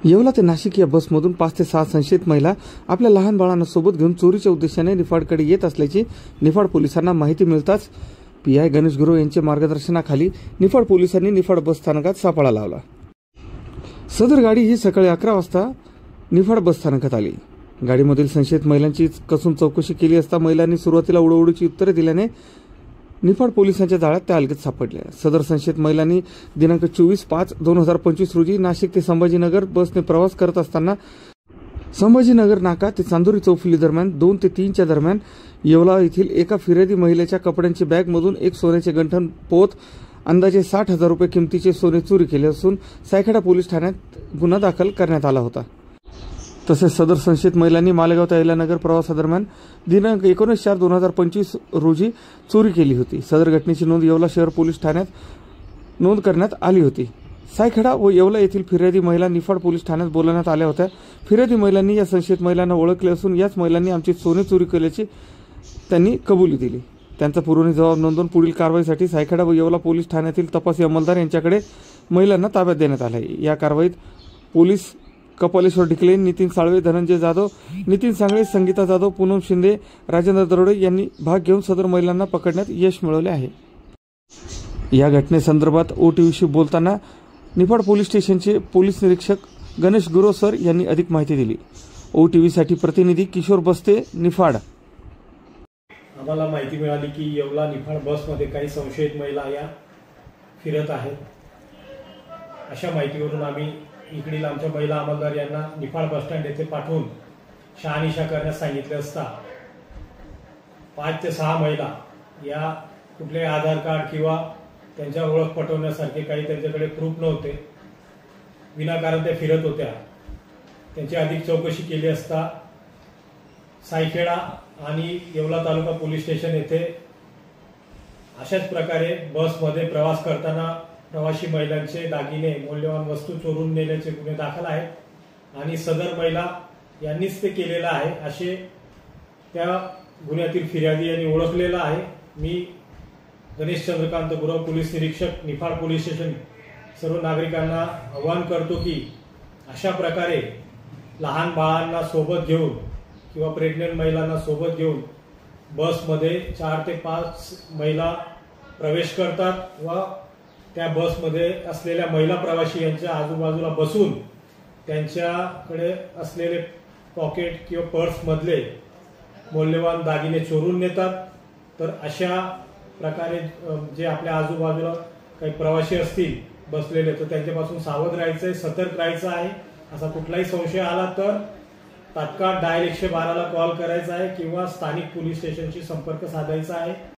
येवला ते नाशिक या बसमधून 5 ते 6 संशयित महिला आपल्या लहान बाळांना सोबत घेऊन चोरीच्या उद्देशाने निफाडकडे येत असल्याची निफाड पोलिसांना माहिती मिळताच पीआय गणेश गुरव यांच्या मार्गदर्शनाखाली निफाड पोलिसांनी निफाड बस स्थानकात सापळा लावला। सदर गाडी ही सकाळी 11 वाजता निफाड बस स्थानकात आली। गाडीमधील संशयित महिलांची कसून चौकशी केली असता महिलांनी सुरुवातीला उडवडीची उत्तरे दिल्याने निफाड पोलिसांच्या जाळ्यात त्या अलगद सापडल्या। सदर संशयित महिलांनी दिनांक 24/5/2025 रोजी नाशिक ते संभाजीनगर बसने प्रवास करत असताना संभाजीनगर नाका ते चांदोरी चौफुली दरम्यान 2 ते 3 च्या दरम्यान येवला येथील एका फिर्यादी महिलेच्या कपड्यांची बॅगमधून एक सोन्याचे गंठण पोत अंदाजे 60,000 रुपये किमतीचे सोने चोरी केले असून सायखेडा पोलीस ठाण्यात गुन्हा दाखल करण्यात आला होता। तसेच सदर संशयित महिलांनी मालेगाव ते अहिल्यानगर प्रवासादरम्यान दिनांक 19/4/2025 रोजी चोरी केली होती। सदर घटनेची नोंद येवला शहर पोलीस ठाण्यात नोंद करण्यात आली होती। सायखेडा व येवला येथील फिर्यादी महिला निफाड पोलीस ठाण्यात बोलवण्यात आल्या होत्या। फिर्यादी महिलांनी या संशयित महिलांना ओळखले असून याच महिलांनी आमची सोने चोरी केल्याची त्यांनी कबुली दिली। त्यांचा पुरवणी जबाब नोंदवून पुढील कारवाईसाठी सायखेडा व येवला पोलीस ठाण्यातील तपासी अंमलदार यांच्याकडे महिलांना ताब्यात देण्यात आले आहे। या कारवाईत पोलीस कपालेश्वर ढिकले, नितीन साळवे, धनंजय जाधव, नितीन सांगळे, संगीता जाधव, पूनम शिंदे, राजेंद्र दरोडे यांनी भाग घेऊन सदर महिलांना पकडण्यात यश मिळवले आहे। या घटनेसंदर्भात ओटीव्हीशी बोलताना निफाड पोलीस स्टेशनचे पोलीस निरीक्षक गणेश गुरव सर यांनी अधिक माहिती दिली। ओटीव्हीसाठी प्रतिनिधी किशोर बस्ते, निफाड। आम्हाला माहिती मिळाली की येवला निफाड बसमध्ये काही संशयित महिला या फिरत आहेत। अशा माहितीवरून आम्ही इकडील आमच्या महिला अंमलदार यांना निफाड बस स्टँड येथे पाठवून शहानिशा करण्यास सांगितले असता 5 ते 6 महिला या कुठले आधार कार्ड किंवा त्यांच्या ओळख पटवण्यासारखे काही त्यांच्याकडे प्रूफ नव्हते, विनाकारण त्या फिरत होत्या। त्यांची अधिक चौकशी केली असता सायखेडा आणि येवला तालुका पोलीस स्टेशन येथे अशाच प्रकारे बसमध्ये प्रवास करताना प्रवासी महिलांचे दागिने, मौल्यवान वस्तू चोरून नेल्याचे गुन्हे दाखल आहेत आणि सदर महिला यांनीच ते केलेलं आहे असे त्या गुन्ह्यातील फिर्यादी यांनी ओळखलेलं आहे। मी गणेश चंद्रकांत गुरव, पोलीस निरीक्षक, निफाड पोलीस स्टेशन, सर्व नागरिकांना आवाहन करतो की अशा प्रकारे लहान बाळांना सोबत घेऊन किंवा प्रेग्नंट महिलांना सोबत घेऊन बसमध्ये 4 ते 5 महिला प्रवेश करतात व त्या बसमध्ये असलेल्या महिला प्रवासी यांच्या आजूबाजूला बसून त्यांच्याकडे असलेले पॉकेट किंवा पर्स मधले मौल्यवान दागिने चोरून नेतात। तर अशा प्रकारे जे आपल्या आजूबाजूला काही प्रवासी असतील बसलेले तर त्यांच्यापासून सावध राहायचंय, सतर्क राहायचं आहे। असा कुठलाही संशय आला तर तात्काळ डायल 112 ला कॉल करायचा आहे किंवा स्थानिक पोलीस स्टेशनशी संपर्क साधायचा आहे।